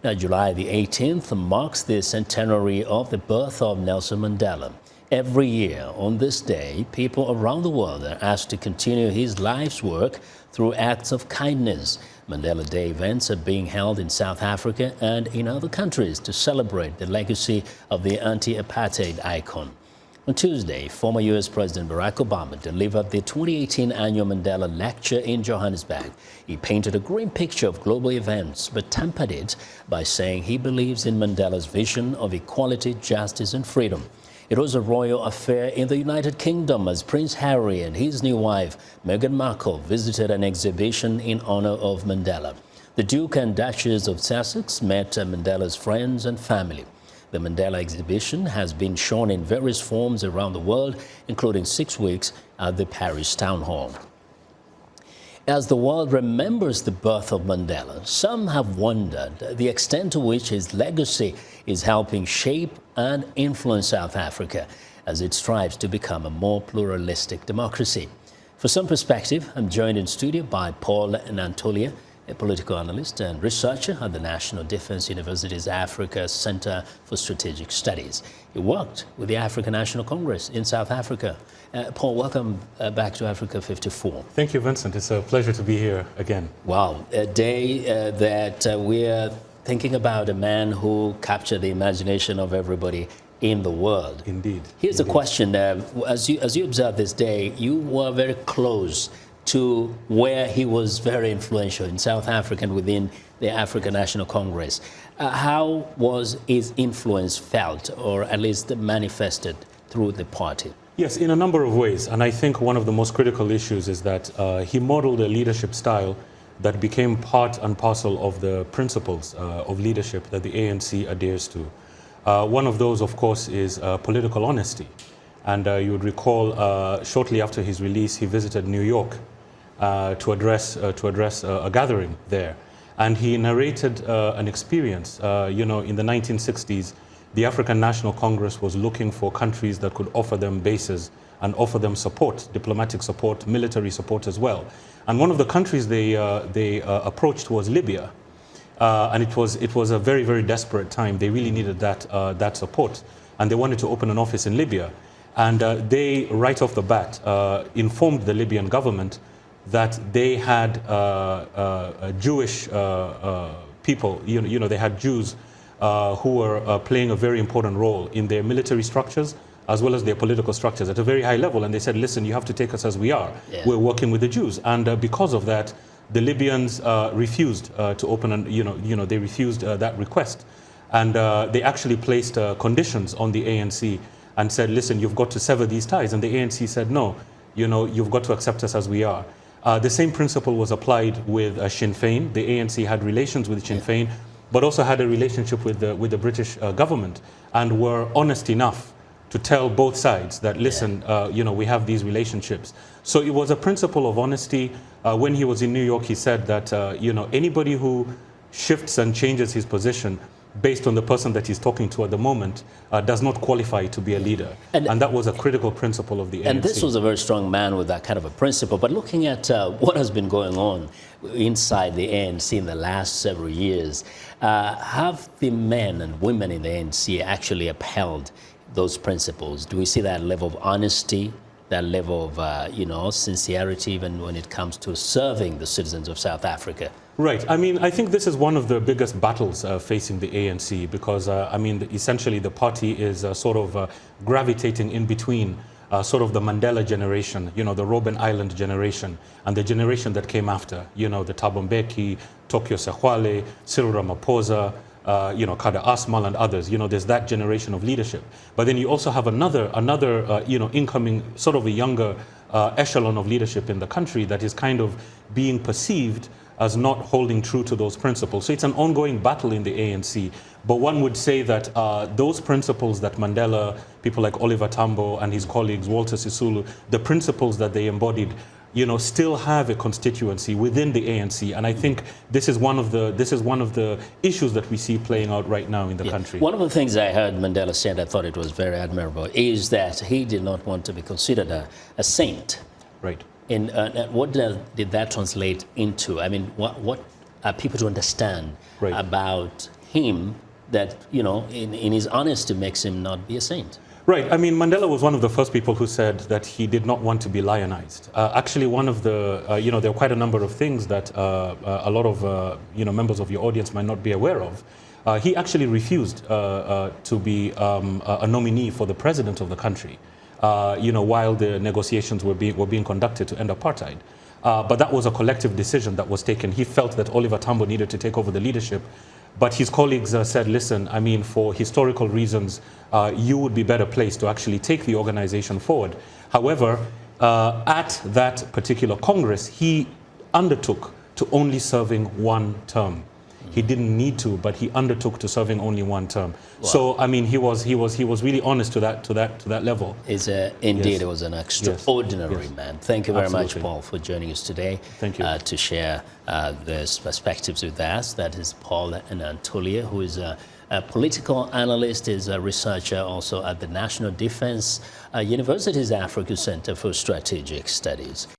Now, July the 18th marks the centenary of the birth of Nelson Mandela. Every year on this day, people around the world are asked to continue his life's work through acts of kindness. Mandela Day events are being held in South Africa and in other countries to celebrate the legacy of the anti-apartheid icon. On Tuesday, former U.S. President Barack Obama delivered the 2018 annual Mandela Lecture in Johannesburg. He painted a grim picture of global events, but tempered it by saying he believes in Mandela's vision of equality, justice and freedom. It was a royal affair in the United Kingdom as Prince Harry and his new wife, Meghan Markle, visited an exhibition in honor of Mandela. The Duke and Duchess of Sussex met Mandela's friends and family. The Mandela exhibition has been shown in various forms around the world, including 6 weeks at the Paris Town Hall. As the world remembers the birth of Mandela, some have wondered the extent to which his legacy is helping shape and influence South Africa as it strives to become a more pluralistic democracy. For some perspective, I'm joined in studio by Paul Nantolia, a political analyst and researcher at the National Defense University's Africa Center for Strategic Studies. He worked with the African National Congress in South Africa. Paul, welcome back to Africa 54. Thank you, Vincent. It's a pleasure to be here again. Wow, a day that we're thinking about a man who captured the imagination of everybody in the world. Indeed. Here's a question. As you observe this day, you were very close to where he was very influential in South Africa and within the African National Congress. How was his influence felt, or at least manifested through the party? Yes, in a number of ways. And I think one of the most critical issues is that he modeled a leadership style that became part and parcel of the principles of leadership that the ANC adheres to. One of those, of course, is political honesty. And you would recall shortly after his release, he visited New York to address a gathering there. And he narrated an experience. You know, in the 1960s, the African National Congress was looking for countries that could offer them bases and offer them support, diplomatic support, military support as well. And one of the countries they approached was Libya. And it was a very, very desperate time. They really needed that support. And they wanted to open an office in Libya. And they, right off the bat, informed the Libyan government that they had Jewish people, you know, they had Jews who were playing a very important role in their military structures as well as their political structures at a very high level. And they said, listen, you have to take us as we are. Yeah. We're working with the Jews. And because of that, the Libyans refused to open, they refused that request. And they actually placed conditions on the ANC and said, listen, you've got to sever these ties. And the ANC said, no, you know, you've got to accept us as we are. The same principle was applied with Sinn Féin. The ANC had relations with Sinn Féin, but also had a relationship with the British government, and were honest enough to tell both sides that, listen, you know, we have these relationships. So it was a principle of honesty. When he was in New York, he said that, you know, anybody who shifts and changes his position based on the person that he's talking to at the moment, does not qualify to be a leader. And that was a critical principle of the ANC. And this was a very strong man with that kind of a principle. But looking at what has been going on inside the ANC in the last several years, have the men and women in the ANC actually upheld those principles? Do we see that level of honesty, that level of sincerity, even when it comes to serving the citizens of South Africa? Right. I mean, I think this is one of the biggest battles facing the ANC because, I mean, essentially the party is sort of gravitating in between sort of the Mandela generation, you know, the Robben Island generation, and the generation that came after, you know, the Thabo Mbeki, Tokyo Sexwale, Cyril Ramaphosa, you know, Kada Asmal and others. You know, there's that generation of leadership. But then you also have another you know, incoming sort of a younger echelon of leadership in the country that is kind of being perceived as not holding true to those principles. So it's an ongoing battle in the ANC. But one would say that those principles that Mandela, people like Oliver Tambo and his colleagues, Walter Sisulu, the principles that they embodied, you know, still have a constituency within the ANC. And I think this is one of the issues that we see playing out right now in the country. One of the things I heard Mandela said, I thought it was very admirable, is that he did not want to be considered a saint. Right. And what did that translate into? I mean, what are people to understand about him that, you know, in his honesty makes him not be a saint? Right. I mean, Mandela was one of the first people who said that he did not want to be lionized. Actually, one of the, you know, there are quite a number of things that a lot of, you know, members of your audience might not be aware of. He actually refused to be a nominee for the president of the country, you know, while the negotiations were being conducted to end apartheid. But that was a collective decision that was taken. He felt that Oliver Tambo needed to take over the leadership. But his colleagues said, listen, I mean, for historical reasons, you would be better placed to actually take the organization forward. However, at that particular Congress, he undertook to only serving one term. He didn't need to, but he undertook to serving only one term. Wow. So, I mean, he was really honest to that level. Indeed, Yes. It was an extraordinary Yes. man. Thank you very Absolutely. much, Paul, for joining us today. Thank you. To share these perspectives with us. That is Paul Nantolia, who is a political analyst, is a researcher also at the National Defense University's Africa Center for Strategic Studies.